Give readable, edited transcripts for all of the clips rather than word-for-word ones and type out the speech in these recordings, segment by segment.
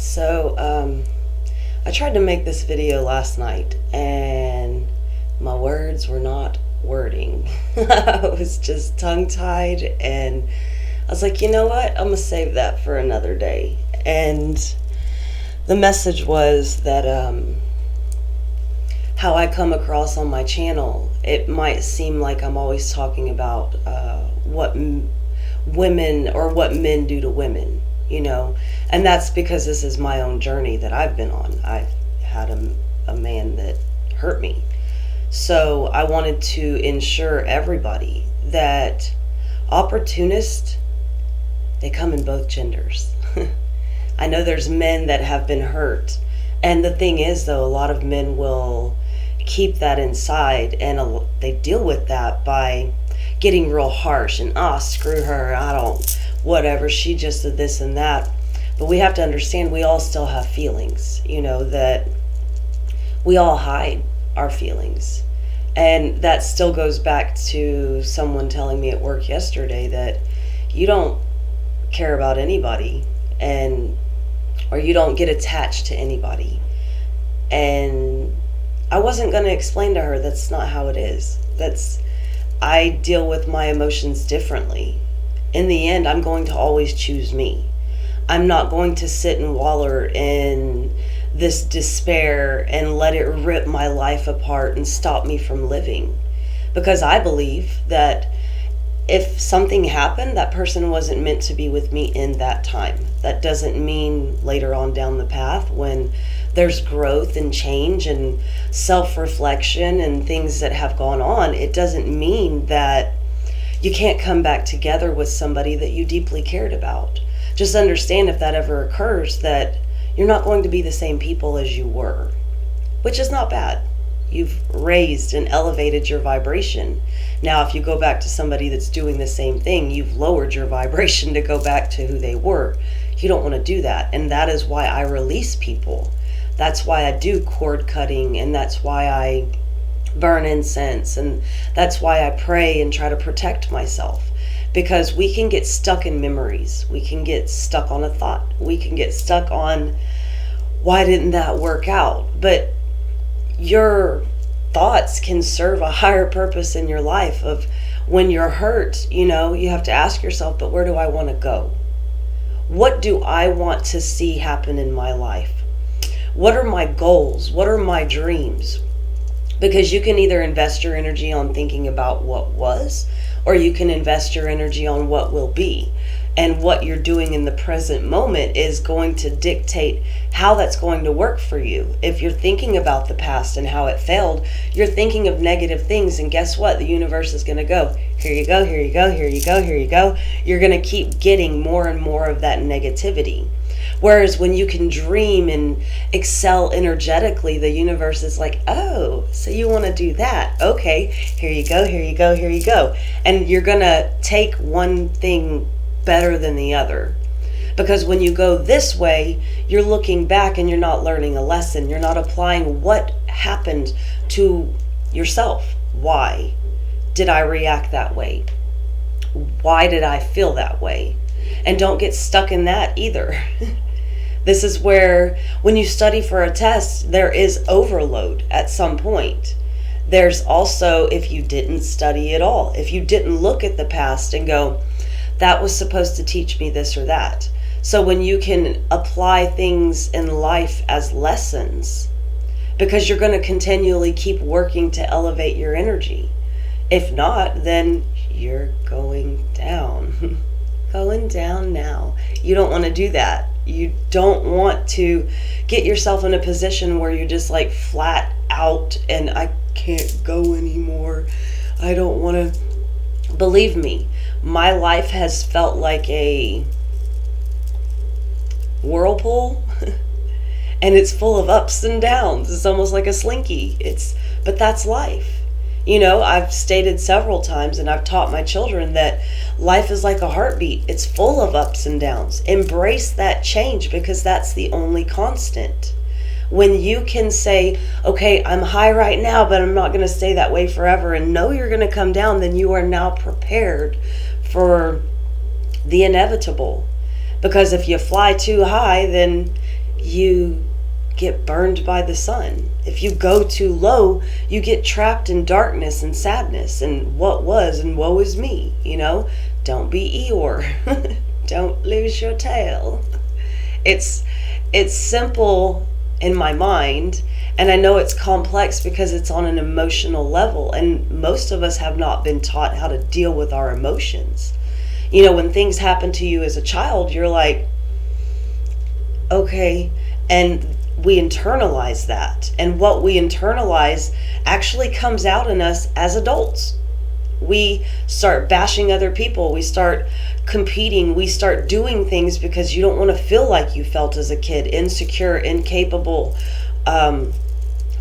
So, I tried to make this video last night and my words were not wording. I was just tongue-tied and I was like, you know what? I'm gonna save that for another day. And the message was that how I come across on my channel, it might seem like I'm always talking about what women or what men do to women, and that's because this is my own journey that I've been on. I've had a man that hurt me. So I wanted to ensure everybody that opportunists, they come in both genders. I know there's men that have been hurt. And the thing is, though, a lot of men will keep that inside and they deal with that by getting real harsh and, screw her, whatever, she just did this and that. But we have to understand we all still have feelings, that we all hide our feelings. And that still goes back to someone telling me at work yesterday that you don't care about anybody or you don't get attached to anybody. And I wasn't going to explain to her that's not how it is. I deal with my emotions differently. In the end, I'm going to always choose me. I'm not going to sit and waller in this despair and let it rip my life apart and stop me from living. Because I believe that if something happened, that person wasn't meant to be with me in that time. That doesn't mean later on down the path when there's growth and change and self-reflection and things that have gone on, it doesn't mean that you can't come back together with somebody that you deeply cared about. Just understand if that ever occurs that you're not going to be the same people as you were, which is not bad. You've raised and elevated your vibration. Now, if you go back to somebody that's doing the same thing, you've lowered your vibration to go back to who they were. You don't want to do that. And that is why I release people. That's why I do cord cutting, and that's why I burn incense, and that's why I pray and try to protect myself. Because we can get stuck in memories. We can get stuck on a thought. We can get stuck on, why didn't that work out? But your thoughts can serve a higher purpose in your life of when you're hurt, you have to ask yourself, but where do I want to go? What do I want to see happen in my life? What are my goals? What are my dreams? Because you can either invest your energy on thinking about what was, or you can invest your energy on what will be. And what you're doing in the present moment is going to dictate how that's going to work for you. If you're thinking about the past and how it failed, you're thinking of negative things. And guess what? The universe is going to go, here you go, here you go, here you go, here you go. You're going to keep getting more and more of that negativity. Whereas when you can dream and excel energetically, the universe is like, oh, so you want to do that? Okay, here you go, here you go, here you go. And you're going to take one thing better than the other. Because when you go this way, you're looking back and you're not learning a lesson. You're not applying what happened to yourself. Why did I react that way? Why did I feel that way? And don't get stuck in that either. This is where when you study for a test, there is overload at some point. There's also if you didn't study at all, if you didn't look at the past and go, that was supposed to teach me this or that. So when you can apply things in life as lessons, because you're going to continually keep working to elevate your energy. If not, then you're going down. Going down now. You don't want to do that. You don't want to get yourself in a position where you're just like flat out and I can't go anymore. I don't want to. Believe me, my life has felt like a whirlpool and it's full of ups and downs. It's almost like a slinky. But that's life. I've stated several times and I've taught my children that life is like a heartbeat. It's full of ups and downs. Embrace that change because that's the only constant. When you can say, okay, I'm high right now, but I'm not going to stay that way forever, and know you're going to come down, then you are now prepared for the inevitable. Because if you fly too high, then you get burned by the sun. If you go too low, you get trapped in darkness and sadness and what was and woe is me, Don't be Eeyore. Don't lose your tail. It's simple in my mind, and I know it's complex because it's on an emotional level, and most of us have not been taught how to deal with our emotions. When things happen to you as a child, you're like, okay, and we internalize that, and what we internalize actually comes out in us as adults. We start bashing other people, we start competing, we start doing things because you don't want to feel like you felt as a kid, insecure, incapable.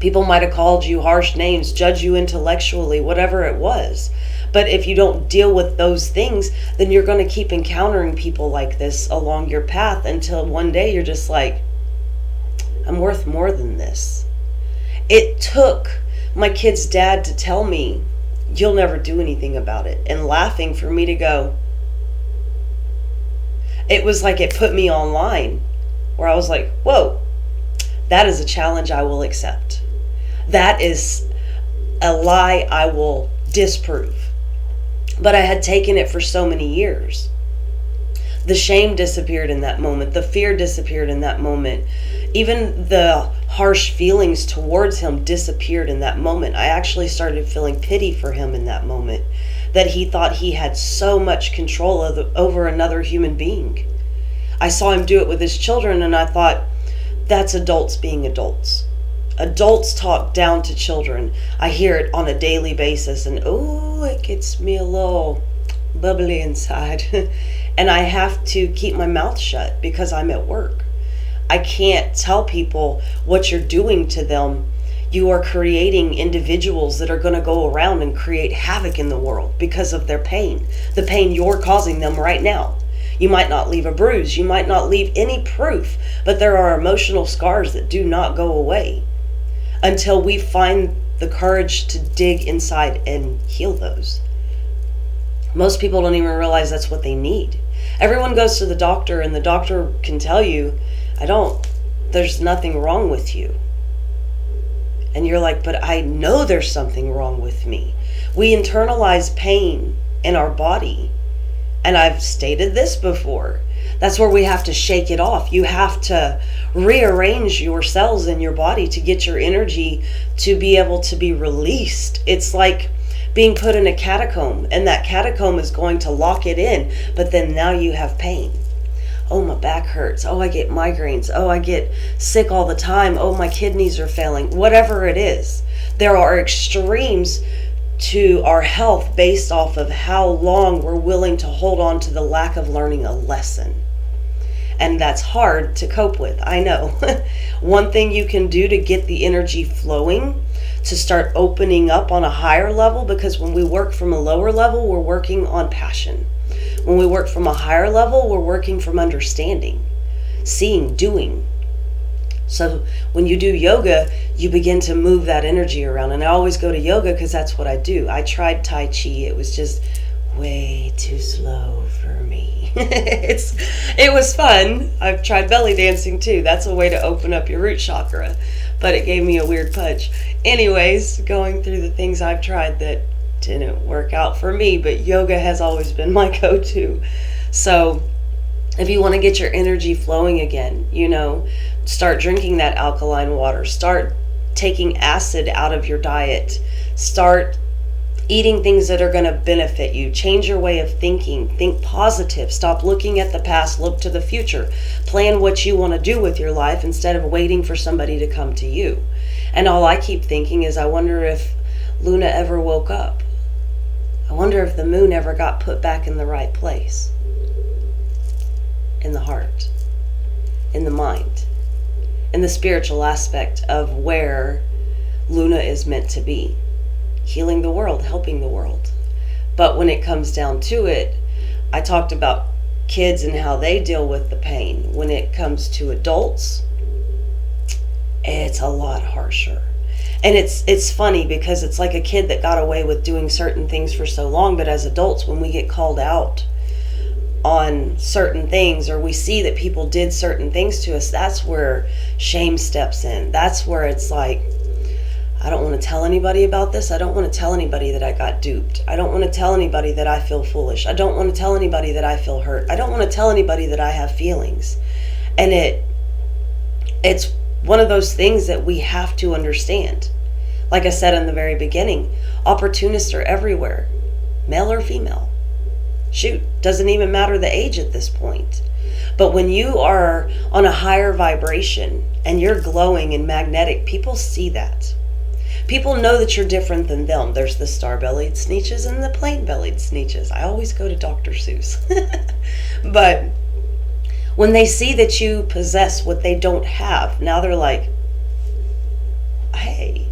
People might have called you harsh names, judge you intellectually, whatever it was. But if you don't deal with those things, then you're going to keep encountering people like this along your path until one day you're just like, I'm worth more than this. It took my kid's dad to tell me, you'll never do anything about it, and laughing for me to go. It was like it put me online where I was like, whoa, that is a challenge I will accept. That is a lie I will disprove. But I had taken it for so many years. The shame disappeared in that moment. The fear disappeared in that moment. Even the harsh feelings towards him disappeared in that moment. I actually started feeling pity for him in that moment, that he thought he had so much control over another human being. I saw him do it with his children, and I thought, that's adults being adults. Adults talk down to children. I hear it on a daily basis, and it gets me a little bubbly inside. And I have to keep my mouth shut because I'm at work. I can't tell people what you're doing to them. You are creating individuals that are going to go around and create havoc in the world because of their pain, the pain you're causing them right now. You might not leave a bruise, you might not leave any proof, but there are emotional scars that do not go away until we find the courage to dig inside and heal those. Most people don't even realize that's what they need. Everyone goes to the doctor, and the doctor can tell you, there's nothing wrong with you. And you're like, but I know there's something wrong with me. We internalize pain in our body. And I've stated this before. That's where we have to shake it off. You have to rearrange your cells in your body to get your energy to be able to be released. It's like being put in a catacomb, and that catacomb is going to lock it in, but then now you have pain. Oh, my back hurts. Oh, I get migraines. Oh, I get sick all the time. Oh, my kidneys are failing. Whatever it is. There are extremes to our health based off of how long we're willing to hold on to the lack of learning a lesson. And that's hard to cope with, I know. One thing you can do to get the energy flowing, to start opening up on a higher level, because when we work from a lower level, we're working on passion. When we work from a higher level, we're working from understanding, seeing, doing. So when you do yoga, you begin to move that energy around. And I always go to yoga because that's what I do. I tried Tai Chi. It was just way too slow for me. It was fun. I've tried belly dancing too. That's a way to open up your root chakra. But it gave me a weird punch. Anyways, going through the things I've tried that didn't work out for me, but yoga has always been my go-to. So if you want to get your energy flowing again, start drinking that alkaline water. Start taking acid out of your diet. Start eating things that are going to benefit you. Change your way of thinking. Think positive. Stop looking at the past. Look to the future. Plan what you want to do with your life instead of waiting for somebody to come to you. And all I keep thinking is, I wonder if Luna ever woke up. I wonder if the moon ever got put back in the right place. In the heart. In the mind. In the spiritual aspect of where Luna is meant to be. Healing the world, helping the world. But when it comes down to it, I talked about kids and how they deal with the pain. When it comes to adults, it's a lot harsher. And it's funny because it's like a kid that got away with doing certain things for so long, but as adults, when we get called out, on certain things, or we see that people did certain things to us, that's where shame steps in. That's where it's like, I don't want to tell anybody about this. I don't want to tell anybody that I got duped. I don't want to tell anybody that I feel foolish. I don't want to tell anybody that I feel hurt. I don't want to tell anybody that I have feelings. And it's one of those things that we have to understand. Like I said in the very beginning, opportunists are everywhere, male or female. Shoot, doesn't even matter the age at this point. But when you are on a higher vibration and you're glowing and magnetic, people see that. People know that you're different than them. There's the star-bellied sneetches and the plain-bellied sneetches. I always go to Dr. Seuss. But when they see that you possess what they don't have, now they're like, hey,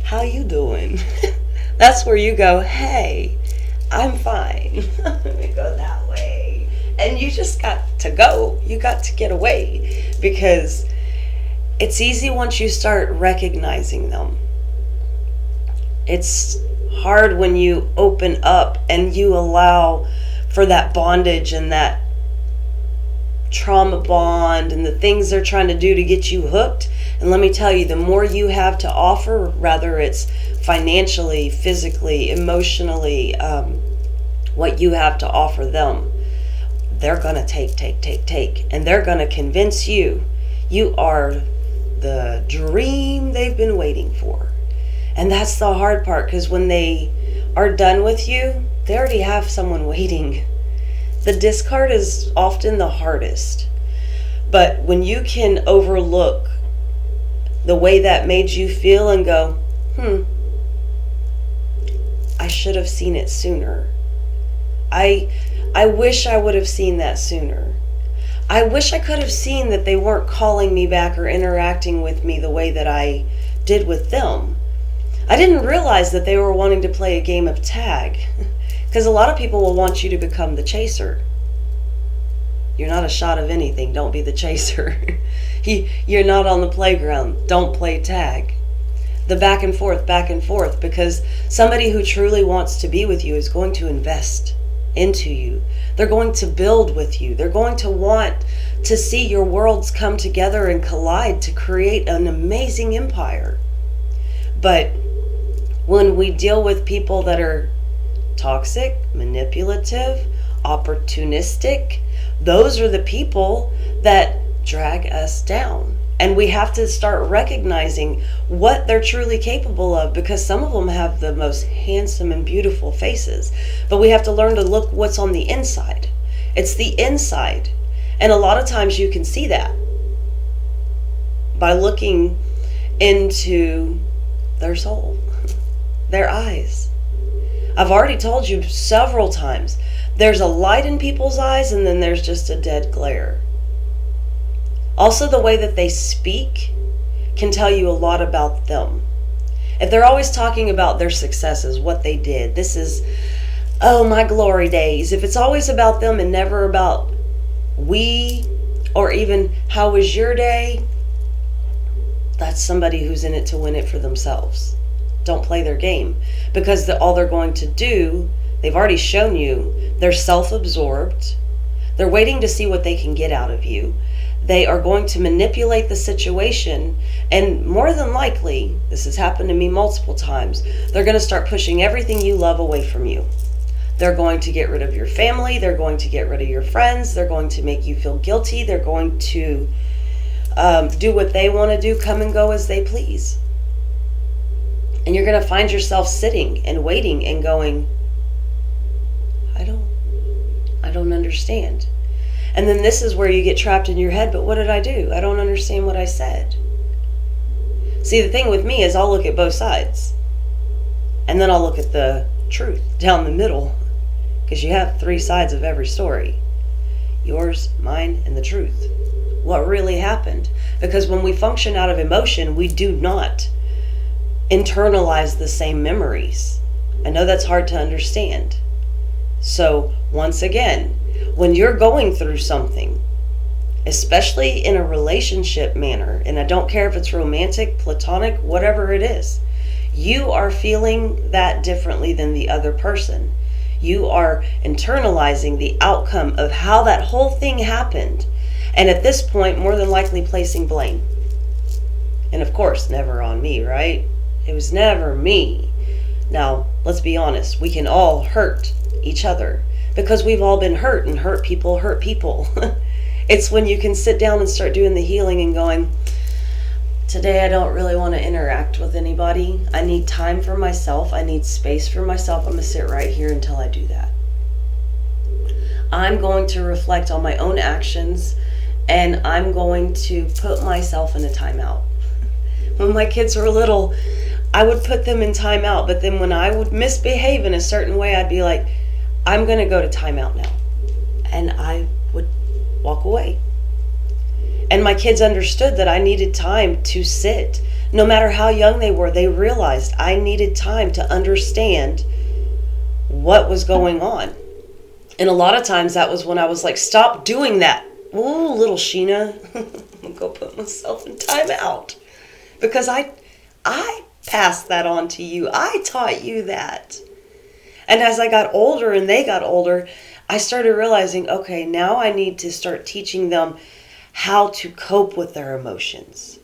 how you doing? That's where you go, hey, I'm fine. Let me go that way. And you just got to go. You got to get away, because it's easy once you start recognizing them. It's hard when you open up and you allow for that bondage and that trauma bond and the things they're trying to do to get you hooked. And let me tell you, the more you have to offer, whether it's financially, physically, emotionally, what you have to offer them, they're going to take. And they're going to convince you are the dream they've been waiting for. And that's the hard part, because when they are done with you, they already have someone waiting. The discard is often the hardest. But when you can overlook the way that made you feel and go, I should have seen it sooner. I wish I would have seen that sooner. I wish I could have seen that they weren't calling me back or interacting with me the way that I did with them. I didn't realize that they were wanting to play a game of tag, because a lot of people will want you to become the chaser. You're not a shot of anything. Don't be the chaser. You're not on the playground. Don't play tag. The back and forth, because somebody who truly wants to be with you is going to invest into you. They're going to build with you. They're going to want to see your worlds come together and collide to create an amazing empire. But when we deal with people that are toxic, manipulative, opportunistic, those are the people that drag us down. And we have to start recognizing what they're truly capable of, because some of them have the most handsome and beautiful faces. But we have to learn to look what's on the inside. It's the inside. And a lot of times you can see that by looking into their soul, their eyes. I've already told you several times, there's a light in people's eyes, and then there's just a dead glare. Also, the way that they speak can tell you a lot about them. If they're always talking about their successes, what they did, this is, oh, my glory days. If it's always about them and never about we, or even how was your day, that's somebody who's in it to win it for themselves. Don't play their game, because all they're going to do, they've already shown you, they're self-absorbed. They're waiting to see what they can get out of you. They are going to manipulate the situation, and more than likely, this has happened to me multiple times, they're going to start pushing everything you love away from you. They're going to get rid of your family. They're going to get rid of your friends. They're going to make you feel guilty. They're going to do what they want to do, come and go as they please. And you're going to find yourself sitting and waiting and going, I don't understand. And then this is where you get trapped in your head, but what did I do? I don't understand what I said. See, the thing with me is I'll look at both sides. And then I'll look at the truth down the middle, because you have 3 sides of every story. Yours, mine, and the truth. What really happened? Because when we function out of emotion, we do not internalize the same memories. I know that's hard to understand. So, once again, when you're going through something, especially in a relationship manner, and I don't care if it's romantic, platonic, whatever it is, you are feeling that differently than the other person. You are internalizing the outcome of how that whole thing happened. And at this point, more than likely placing blame. And of course, never on me, right? It was never me. Now, let's be honest. We can all hurt each other because we've all been hurt, and hurt people hurt people. It's when you can sit down and start doing the healing and going, today I don't really want to interact with anybody. I need time for myself. I need space for myself. I'm going to sit right here until I do that. I'm going to reflect on my own actions, and I'm going to put myself in a timeout. When my kids were little, I would put them in timeout, but then when I would misbehave in a certain way, I'd be like, I'm going to go to timeout now. And I would walk away. And my kids understood that I needed time to sit. No matter how young they were, they realized I needed time to understand what was going on. And a lot of times that was when I was like, stop doing that. Ooh, little Sheena, I'm going to go put myself in timeout. Because I passed that on to you. I taught you that. And as I got older and they got older, I started realizing, okay, now I need to start teaching them how to cope with their emotions.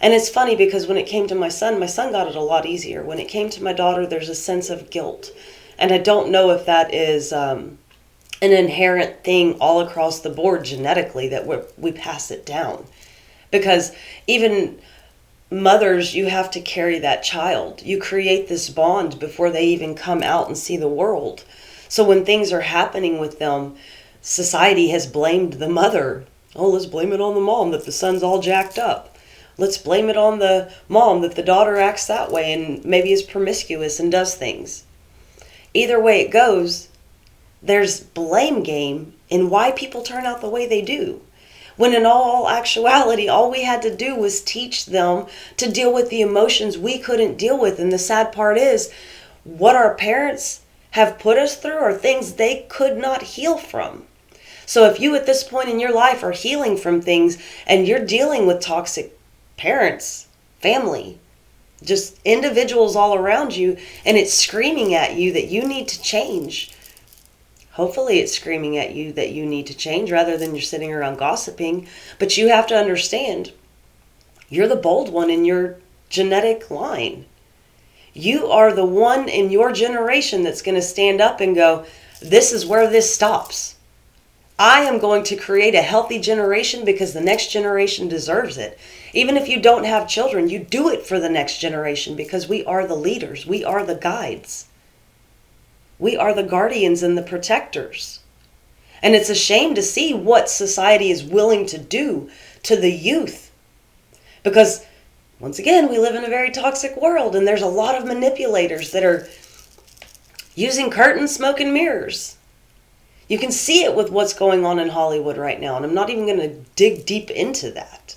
And it's funny because when it came to my son got it a lot easier. When it came to my daughter, there's a sense of guilt. And I don't know if that is an inherent thing all across the board genetically, that we pass it down. Because even mothers, you have to carry that child. You create this bond before they even come out and see the world. So when things are happening with them, society has blamed the mother. Oh, let's blame it on the mom that the son's all jacked up. Let's blame it on the mom that the daughter acts that way and maybe is promiscuous and does things. Either way it goes, there's blame game in why people turn out the way they do. When in all actuality, all we had to do was teach them to deal with the emotions we couldn't deal with. And the sad part is, what our parents have put us through are things they could not heal from. So if you at this point in your life are healing from things and you're dealing with toxic parents, family, just individuals all around you, and it's screaming at you that you need to change, hopefully it's screaming at you that you need to change rather than you're sitting around gossiping. But you have to understand, you're the bold one in your genetic line. You are the one in your generation that's going to stand up and go, this is where this stops. I am going to create a healthy generation because the next generation deserves it. Even if you don't have children, you do it for the next generation because we are the leaders. We are the guides. We are the guardians and the protectors. And it's a shame to see what society is willing to do to the youth. Because, once again, we live in a very toxic world, and there's a lot of manipulators that are using curtains, smoke, and mirrors. You can see it with what's going on in Hollywood right now, and I'm not even going to dig deep into that.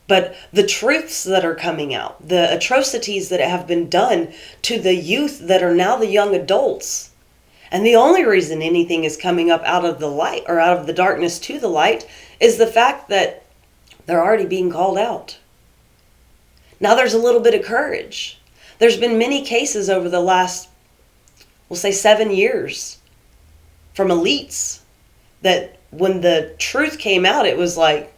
But the truths that are coming out, the atrocities that have been done to the youth that are now the young adults. And the only reason anything is coming up out of the light or out of the darkness to the light is the fact that they're already being called out. Now there's a little bit of courage. There's been many cases over the last, we'll say 7 years, from elites that when the truth came out, it was like,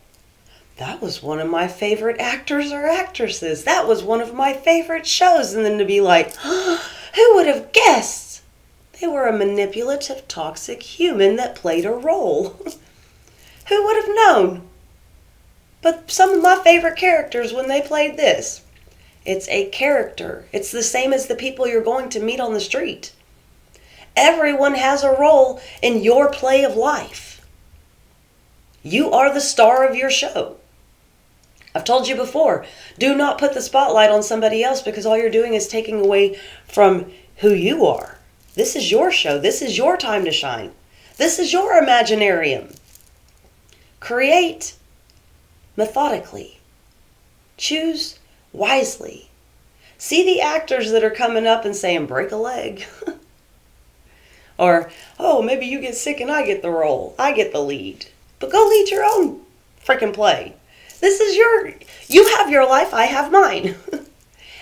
that was one of my favorite actors or actresses. That was one of my favorite shows. And then to be like, who would have guessed? They were a manipulative, toxic human that played a role. Who would have known? But some of my favorite characters when they played this. It's a character. It's the same as the people you're going to meet on the street. Everyone has a role in your play of life. You are the star of your show. I've told you before, do not put the spotlight on somebody else because all you're doing is taking away from who you are. This is your show. This is your time to shine. This is your Imaginarium. Create methodically. Choose wisely. See the actors that are coming up and saying, break a leg. Or, oh, maybe you get sick and I get the role. I get the lead. But go lead your own freaking play. This is you have your life, I have mine.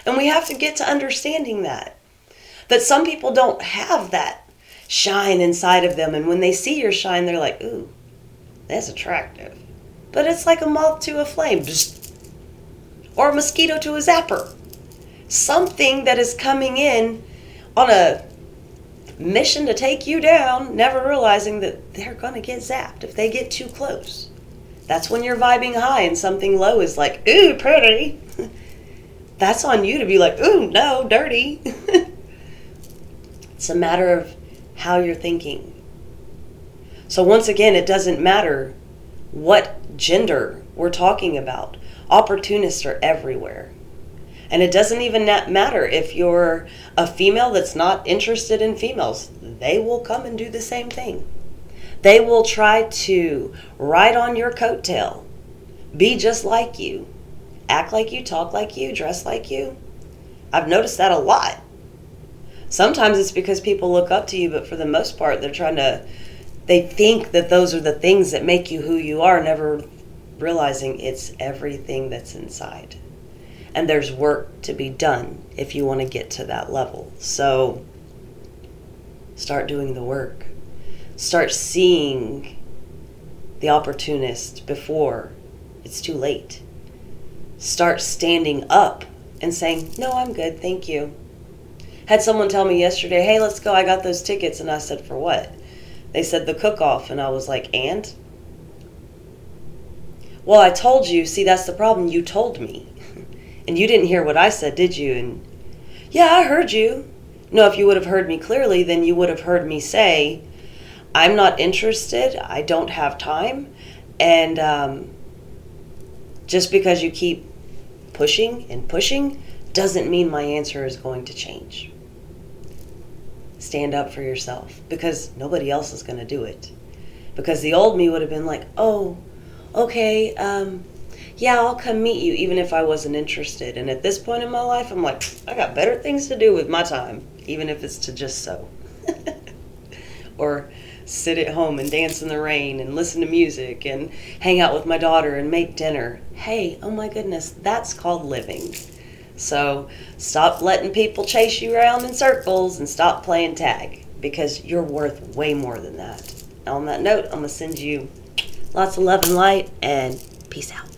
And we have to get to understanding that. But some people don't have that shine inside of them. And when they see your shine, they're like, ooh, that's attractive. But it's like a moth to a flame. Or a mosquito to a zapper. Something that is coming in on a mission to take you down, never realizing that they're going to get zapped if they get too close. That's when you're vibing high and something low is like, ooh, pretty. That's on you to be like, ooh, no, dirty. It's a matter of how you're thinking. So once again, it doesn't matter what gender we're talking about. Opportunists are everywhere. And it doesn't even matter if you're a female that's not interested in females. They will come and do the same thing. They will try to ride on your coattail, be just like you, act like you, talk like you, dress like you. I've noticed that a lot. Sometimes it's because people look up to you, but for the most part, they think that those are the things that make you who you are, never realizing it's everything that's inside. And there's work to be done if you want to get to that level. So start doing the work. Start seeing the opportunist before it's too late. Start standing up and saying, no, I'm good, thank you. Had someone tell me yesterday, hey, let's go, I got those tickets. And I said, for what? They said the cook-off. And I was like, and? Well, I told you. See, that's the problem. You told me. And you didn't hear what I said, did you? And yeah, I heard you. No, if you would have heard me clearly, then you would have heard me say, I'm not interested. I don't have time. And just because you keep pushing and pushing doesn't mean my answer is going to change. Stand up for yourself, because nobody else is going to do it. Because the old me would have been like, oh, okay, yeah, I'll come meet you, even if I wasn't interested. And at this point in my life, I'm like, I got better things to do with my time, even if it's to just sew. Or sit at home and dance in the rain and listen to music and hang out with my daughter and make dinner. Hey, oh my goodness, that's called living. So stop letting people chase you around in circles and stop playing tag, because you're worth way more than that. On that note, I'm going to send you lots of love and light, and peace out.